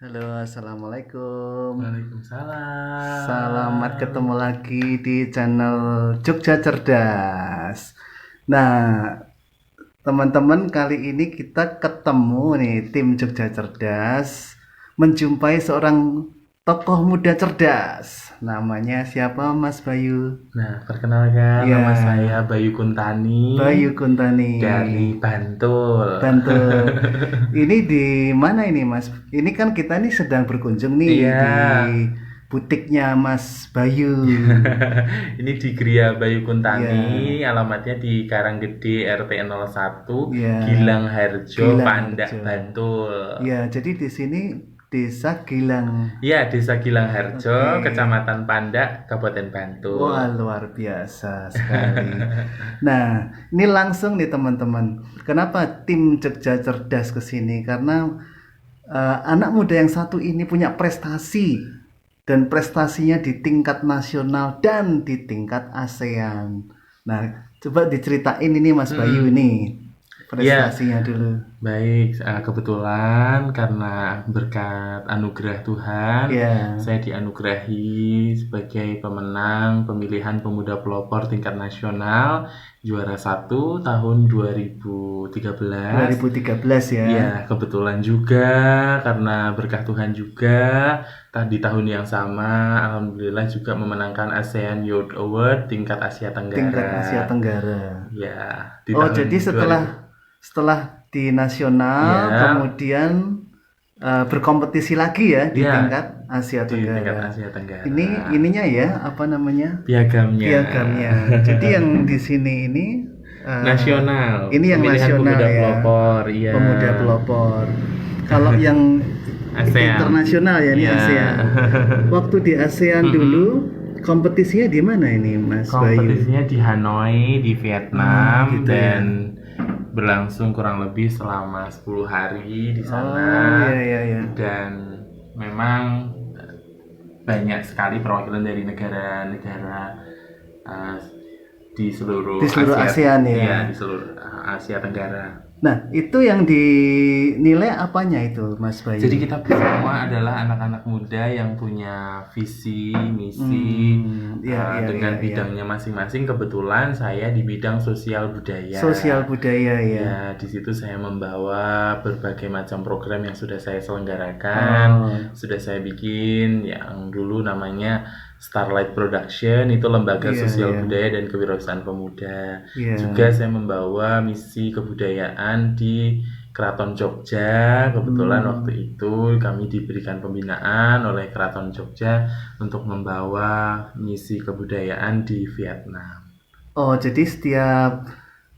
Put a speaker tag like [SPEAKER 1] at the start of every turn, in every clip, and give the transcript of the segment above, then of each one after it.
[SPEAKER 1] Halo, assalamualaikum.
[SPEAKER 2] Waalaikumsalam.
[SPEAKER 1] Selamat ketemu lagi di channel Jogja Cerdas. Nah, teman-teman, kali ini kita ketemu nih tim Jogja Cerdas menjumpai seorang tokoh muda cerdas. Namanya siapa, Mas Bayu?
[SPEAKER 2] Nah, perkenalkan
[SPEAKER 1] Ya,
[SPEAKER 2] nama saya Bayu Kuntani
[SPEAKER 1] Bayu Kuntani.
[SPEAKER 2] dari Bantul.
[SPEAKER 1] Bantul. Ini di mana ini, Mas? Ini kan kita nih sedang berkunjung nih
[SPEAKER 2] Iya.
[SPEAKER 1] di butiknya Mas Bayu.
[SPEAKER 2] Ini di Gria Bayu Kuntani,
[SPEAKER 1] Iya.
[SPEAKER 2] alamatnya di Karanggede RT 01,
[SPEAKER 1] Iya.
[SPEAKER 2] Gilang Harjo,
[SPEAKER 1] Gilang
[SPEAKER 2] Pandak,
[SPEAKER 1] Harjo.
[SPEAKER 2] Bantul.
[SPEAKER 1] Ya, jadi di sini Desa Gilang.
[SPEAKER 2] Iya, Desa Gilang Harjo,
[SPEAKER 1] Oke.
[SPEAKER 2] Kecamatan Pandak, Kabupaten Bantul.
[SPEAKER 1] Wah, luar biasa sekali. Nah, ini langsung nih teman-teman. Kenapa tim Jogja Cerdas ke sini? Karena anak muda yang satu ini punya prestasi, dan prestasinya di tingkat nasional dan di tingkat ASEAN. Nah, coba diceritain ini Mas Bayu nih prestasinya dulu.
[SPEAKER 2] Baik, kebetulan karena berkat anugerah Tuhan,
[SPEAKER 1] Ya.
[SPEAKER 2] saya dianugerahi sebagai pemenang pemilihan pemuda pelopor tingkat nasional juara 1 tahun 2013.
[SPEAKER 1] 2013 ya.
[SPEAKER 2] Ya, kebetulan juga karena berkah Tuhan juga di tahun yang sama alhamdulillah juga memenangkan ASEAN Youth Award tingkat Asia Tenggara.
[SPEAKER 1] Tingkat Asia Tenggara.
[SPEAKER 2] Ya, di
[SPEAKER 1] Oh,
[SPEAKER 2] tahun
[SPEAKER 1] jadi setelah di nasional,
[SPEAKER 2] Ya.
[SPEAKER 1] kemudian berkompetisi lagi ya di
[SPEAKER 2] Ya,
[SPEAKER 1] tingkat Asia
[SPEAKER 2] di tingkat
[SPEAKER 1] Tenggara.
[SPEAKER 2] Asia Tenggara.
[SPEAKER 1] Ini ininya ya, apa namanya?
[SPEAKER 2] Piagamnya.
[SPEAKER 1] Piagamnya. Jadi yang di sini ini
[SPEAKER 2] Nasional.
[SPEAKER 1] Ini yang
[SPEAKER 2] Pemilihan
[SPEAKER 1] nasional
[SPEAKER 2] pemuda
[SPEAKER 1] ya.
[SPEAKER 2] pelopor, iya.
[SPEAKER 1] Pemuda pelopor. Kalau yang
[SPEAKER 2] ASEAN.
[SPEAKER 1] internasional ya ini
[SPEAKER 2] Iya.
[SPEAKER 1] ASEAN. Waktu di ASEAN dulu kompetisinya di mana ini Mas Bayu?
[SPEAKER 2] Kompetisinya di Hanoi, di Vietnam,
[SPEAKER 1] gitu
[SPEAKER 2] dan berlangsung kurang lebih selama 10 hari di sana.
[SPEAKER 1] Oh, iya.
[SPEAKER 2] Dan memang banyak sekali perwakilan dari negara-negara di seluruh
[SPEAKER 1] ASEAN ya.
[SPEAKER 2] Iya, di seluruh Asia Tenggara.
[SPEAKER 1] Nah, itu yang dinilai apanya itu Mas Bayu?
[SPEAKER 2] Jadi kita semua adalah anak-anak muda yang punya visi, misi dengan bidangnya masing-masing. Kebetulan saya di bidang sosial budaya.
[SPEAKER 1] Sosial budaya ya.
[SPEAKER 2] Ya, di situ saya membawa berbagai macam program yang sudah saya selenggarakan, sudah saya bikin yang dulu namanya Starlight Production, itu lembaga sosial budaya dan kewirausahaan pemuda. Juga saya membawa misi kebudayaan di Keraton Jogja. Kebetulan waktu itu kami diberikan pembinaan oleh Keraton Jogja untuk membawa misi kebudayaan di Vietnam.
[SPEAKER 1] Oh, jadi setiap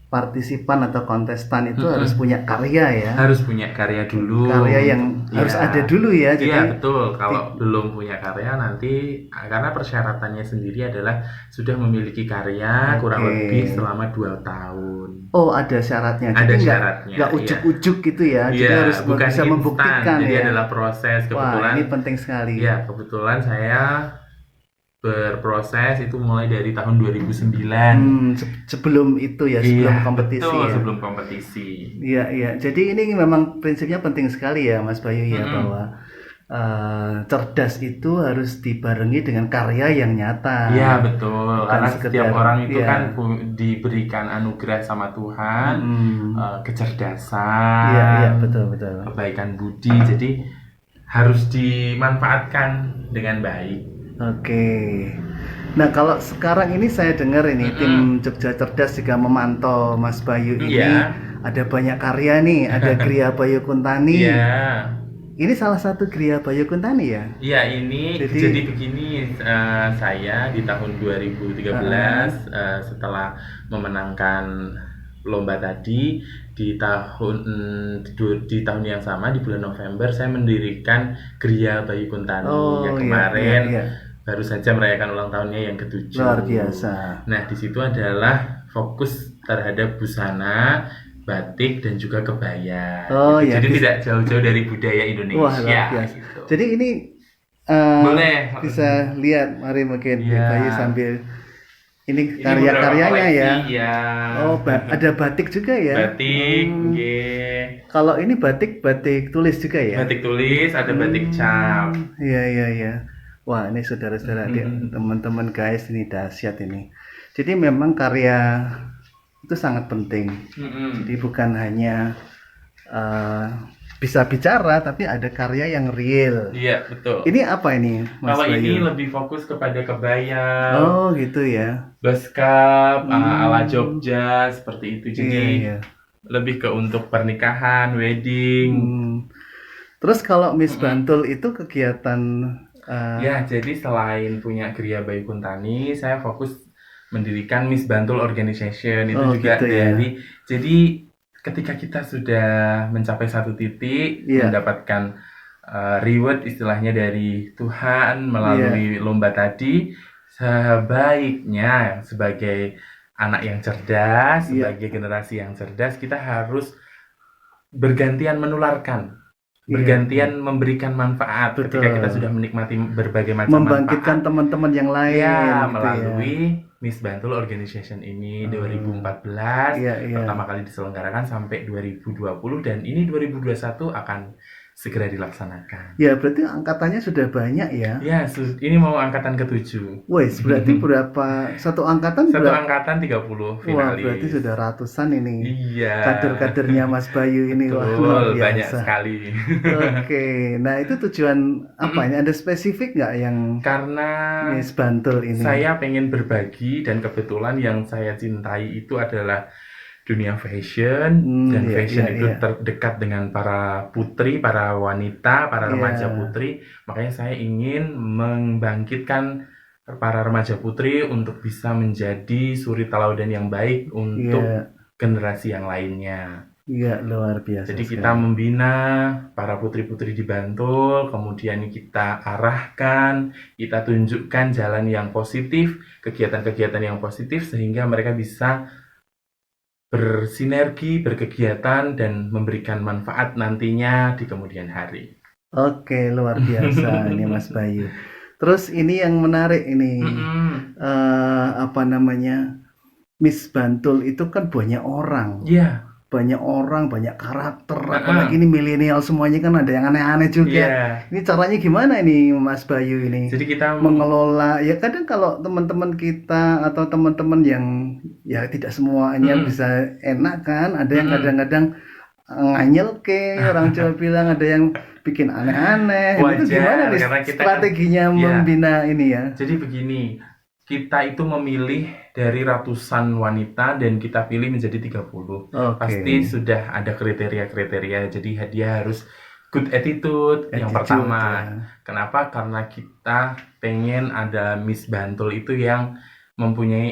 [SPEAKER 1] partisipan atau kontestan itu harus punya karya ya?
[SPEAKER 2] Harus punya karya dulu.
[SPEAKER 1] Karya yang harus ada dulu ya. Jadi,
[SPEAKER 2] iya, betul. Kalau belum punya karya nanti, karena persyaratannya sendiri adalah sudah memiliki karya kurang lebih selama 2 tahun.
[SPEAKER 1] Oh, ada syaratnya.
[SPEAKER 2] Ada
[SPEAKER 1] jadi
[SPEAKER 2] syaratnya.
[SPEAKER 1] Nggak ujuk-ujuk gitu ya. Jadi
[SPEAKER 2] Iya,
[SPEAKER 1] harus
[SPEAKER 2] bukan
[SPEAKER 1] bisa
[SPEAKER 2] instan,
[SPEAKER 1] membuktikan
[SPEAKER 2] jadi
[SPEAKER 1] ya.
[SPEAKER 2] adalah proses. Kebetulan,
[SPEAKER 1] Wah, ini penting sekali.
[SPEAKER 2] Iya, kebetulan saya berproses itu mulai dari tahun 2009.
[SPEAKER 1] Sebelum itu ya, sebelum kompetisi
[SPEAKER 2] betul,
[SPEAKER 1] ya.
[SPEAKER 2] sebelum kompetisi.
[SPEAKER 1] Iya. Jadi ini memang prinsipnya penting sekali ya Mas Bayu ya, bahwa cerdas itu harus dibarengi dengan karya yang nyata.
[SPEAKER 2] Iya, betul. Karena setiap orang itu
[SPEAKER 1] iya.
[SPEAKER 2] kan diberikan anugerah sama Tuhan, kecerdasan,
[SPEAKER 1] Iya, betul.
[SPEAKER 2] kebaikan budi. Jadi harus dimanfaatkan dengan baik.
[SPEAKER 1] Oke. Nah, kalau sekarang ini saya dengar ini tim Jogja Cerdas juga memantau Mas Bayu ini.
[SPEAKER 2] Iya.
[SPEAKER 1] Ada banyak karya nih, ada Gria Bayu Kuntani.
[SPEAKER 2] Iya.
[SPEAKER 1] Ini salah satu Gria Bayu Kuntani ya?
[SPEAKER 2] Iya, ini jadi begini, saya di tahun 2013 setelah memenangkan lomba tadi di tahun yang sama di bulan November saya mendirikan Gria Bayu Kuntani yang kemarin baru saja merayakan ulang tahunnya yang ke-7.
[SPEAKER 1] Luar biasa.
[SPEAKER 2] Nah, di situ adalah fokus terhadap busana, batik dan juga kebaya. Jadi tidak jauh-jauh dari budaya Indonesia.
[SPEAKER 1] Wah, luar biasa.
[SPEAKER 2] Gitu.
[SPEAKER 1] Jadi ini
[SPEAKER 2] boleh
[SPEAKER 1] bisa lihat, mari mungkin Bayu sambil Ini
[SPEAKER 2] Ini beberapa
[SPEAKER 1] karya-karyanya ya.
[SPEAKER 2] koleksi ya.
[SPEAKER 1] Oh, ada batik juga ya.
[SPEAKER 2] Batik, nggih.
[SPEAKER 1] Kalau ini batik tulis juga ya.
[SPEAKER 2] Batik tulis, ada batik cap.
[SPEAKER 1] Iya iya iya. Wah, ini saudara-saudara, teman-teman guys, ini dahsyat ini. Jadi memang karya itu sangat penting. Jadi bukan hanya bisa bicara, tapi ada karya yang real.
[SPEAKER 2] Iya, betul.
[SPEAKER 1] Ini apa ini, Mas
[SPEAKER 2] Kalau ini
[SPEAKER 1] Bayu?
[SPEAKER 2] lebih fokus kepada kebaya,
[SPEAKER 1] Oh, gitu ya.
[SPEAKER 2] beskap, ala Jogja, seperti itu. Jadi
[SPEAKER 1] Iya iya.
[SPEAKER 2] lebih ke untuk pernikahan, wedding.
[SPEAKER 1] Terus kalau Miss Bantul itu kegiatan
[SPEAKER 2] Ya, jadi selain punya Gria Bayu Kuntani, saya fokus mendirikan Miss Bantul Organization. Itu
[SPEAKER 1] Oh,
[SPEAKER 2] juga
[SPEAKER 1] gitu ya.
[SPEAKER 2] jadi ketika kita sudah mencapai satu titik,
[SPEAKER 1] Iya.
[SPEAKER 2] mendapatkan reward istilahnya dari Tuhan melalui lomba tadi, sebaiknya sebagai anak yang cerdas, sebagai generasi yang cerdas, kita harus bergantian menularkan, bergantian memberikan manfaat.
[SPEAKER 1] Betul.
[SPEAKER 2] Ketika kita sudah menikmati berbagai macam
[SPEAKER 1] membangkitkan
[SPEAKER 2] manfaat,
[SPEAKER 1] teman-teman yang lain
[SPEAKER 2] ya,
[SPEAKER 1] gitu
[SPEAKER 2] melalui Miss Bantul Organization ini 2014
[SPEAKER 1] Iya, iya.
[SPEAKER 2] pertama kali diselenggarakan sampai 2020 dan ini 2021 akan segera dilaksanakan.
[SPEAKER 1] Ya, berarti angkatannya sudah banyak ya.
[SPEAKER 2] Ya, ini mau angkatan ke-7.
[SPEAKER 1] Wes, berarti berapa? Satu angkatan
[SPEAKER 2] Satu
[SPEAKER 1] berapa?
[SPEAKER 2] angkatan 30
[SPEAKER 1] Wah,
[SPEAKER 2] finalis.
[SPEAKER 1] berarti sudah ratusan ini.
[SPEAKER 2] Iya.
[SPEAKER 1] Kader-kadernya Mas Bayu ini. Wah, luar
[SPEAKER 2] Betul,
[SPEAKER 1] biasa.
[SPEAKER 2] banyak sekali.
[SPEAKER 1] Oke, nah itu tujuan apa ini? Ada spesifik nggak yang
[SPEAKER 2] Karena
[SPEAKER 1] Miss Bantul ini?
[SPEAKER 2] saya pengen berbagi dan kebetulan yang saya cintai itu adalah dunia fashion dan fashion itu terdekat dengan para putri, para wanita, para remaja putri. Makanya saya ingin membangkitkan para remaja putri untuk bisa menjadi suri teladan yang baik untuk generasi yang lainnya.
[SPEAKER 1] Iya, luar biasa.
[SPEAKER 2] Jadi kita membina para putri-putri di Bantul, kemudian kita arahkan, kita tunjukkan jalan yang positif, kegiatan-kegiatan yang positif sehingga mereka bisa bersinergi, berkegiatan, dan memberikan manfaat nantinya di kemudian hari.
[SPEAKER 1] Oke, luar biasa ini Mas Bayu. Terus ini yang menarik ini, apa namanya, Miss Bantul itu kan banyak orang.
[SPEAKER 2] Iya.
[SPEAKER 1] Banyak orang, banyak karakter, apalagi ini milenial semuanya kan ada yang aneh-aneh juga. Ini caranya gimana ini Mas Bayu ini?
[SPEAKER 2] Jadi kita
[SPEAKER 1] mengelola, ya kadang kalau teman-teman kita atau teman-teman yang ya tidak semuanya bisa enak kan, ada yang kadang-kadang nganyel ke orang Jawa bilang, ada yang bikin aneh-aneh. Itu gimana nih strateginya membina ini ya?
[SPEAKER 2] Jadi begini, kita itu memilih dari ratusan wanita dan kita pilih menjadi 30. Pasti sudah ada kriteria-kriteria. Jadi dia harus good attitude yang pertama. Kenapa? Karena kita pengen ada Miss Bantul itu yang mempunyai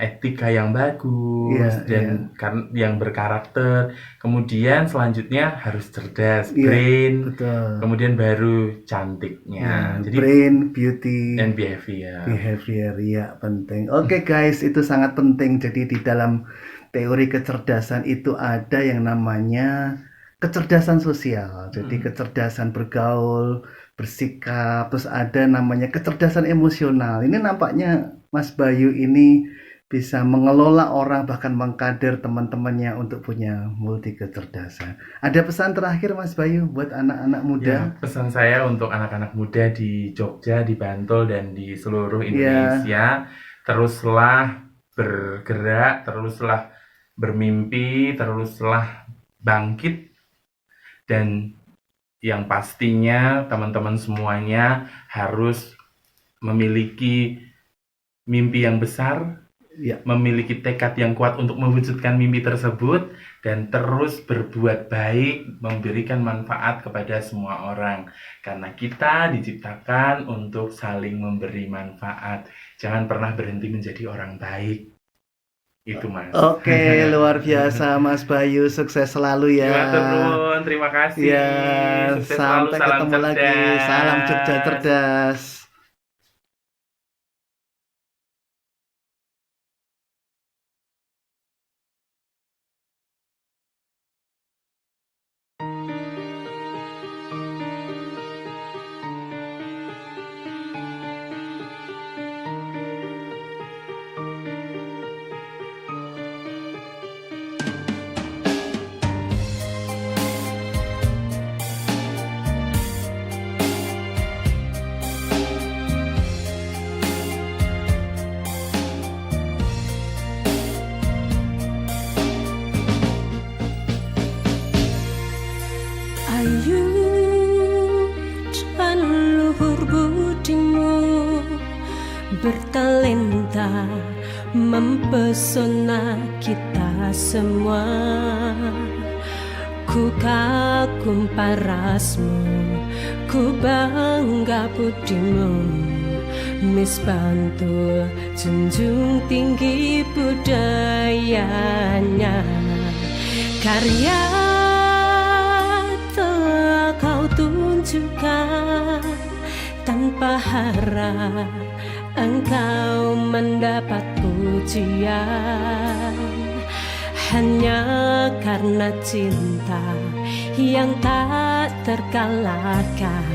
[SPEAKER 2] etika yang bagus dan yang berkarakter. Kemudian selanjutnya harus cerdas, brain.
[SPEAKER 1] Betul.
[SPEAKER 2] Kemudian baru cantiknya.
[SPEAKER 1] Jadi brain, beauty,
[SPEAKER 2] and behavior.
[SPEAKER 1] Behavior ya penting. Oke guys, itu sangat penting. Jadi di dalam teori kecerdasan itu ada yang namanya kecerdasan sosial. Jadi kecerdasan bergaul, bersikap, terus ada namanya kecerdasan emosional. Ini nampaknya Mas Bayu ini bisa mengelola orang, bahkan mengkader teman-temannya untuk punya multi kecerdasan. Ada pesan terakhir Mas Bayu buat anak-anak muda?
[SPEAKER 2] Ya, pesan saya untuk anak-anak muda di Jogja, di Bantul, dan di seluruh Indonesia, teruslah bergerak, teruslah bermimpi, teruslah bangkit, dan yang pastinya teman-teman semuanya harus memiliki mimpi yang besar, memiliki tekad yang kuat untuk mewujudkan mimpi tersebut, dan terus berbuat baik, memberikan manfaat kepada semua orang. Karena kita diciptakan untuk saling memberi manfaat. Jangan pernah berhenti menjadi orang baik. Itu Mas.
[SPEAKER 1] Oke, luar biasa Mas Bayu, sukses selalu ya.
[SPEAKER 2] Terima kasih.
[SPEAKER 1] Ya,
[SPEAKER 2] sukses
[SPEAKER 1] sampai
[SPEAKER 2] selalu,
[SPEAKER 1] ketemu lagi. Salam Jogja cerdas.
[SPEAKER 3] bertalenta mempesona kita semua. Ku kagum parasmu, ku bangga budimu, Miss Bantul junjung tinggi budayanya. Karya telah kau tunjukkan, tanpa harap engkau mendapat pujian. Hanya karena cinta yang tak terkalahkan,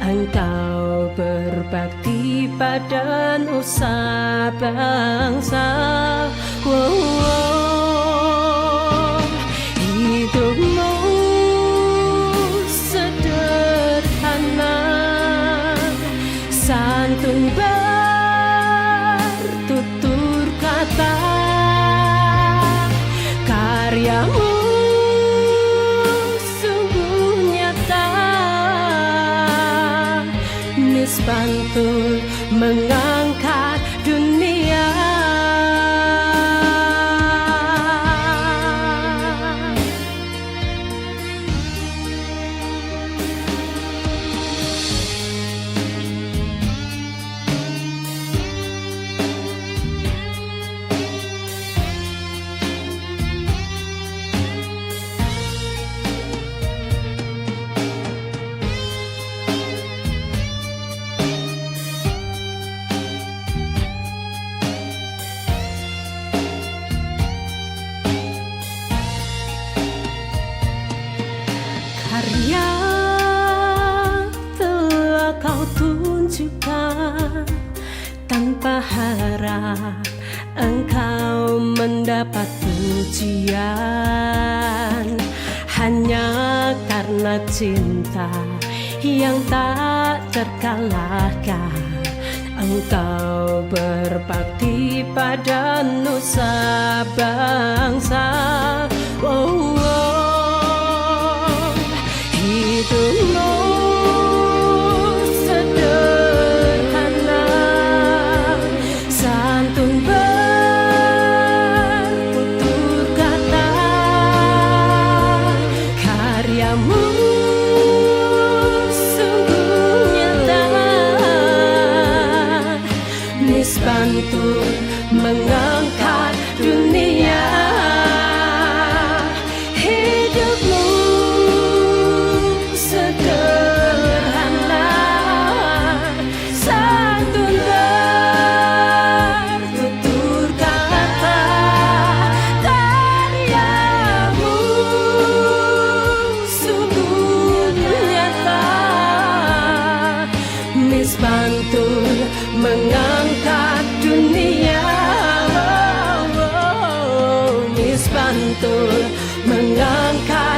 [SPEAKER 3] engkau berbakti pada nusa bangsa. Hidupmu sederhana, santun bertutur kata. Karyamu sungguh nyata, Miss Bantul mengangkat dunia. Karya telah kau tunjukkan, tanpa harap engkau mendapat pujian. Hanya karena cinta yang tak terkalahkan, engkau berbakti pada nusa bangsa. Hidupmu sederhana, santun bertutur kata. Karyamu sungguh nyata, Miss Bantul mengangkat dunia. Miss Bantul mengangkat dunia. Miss Bantul mengangkat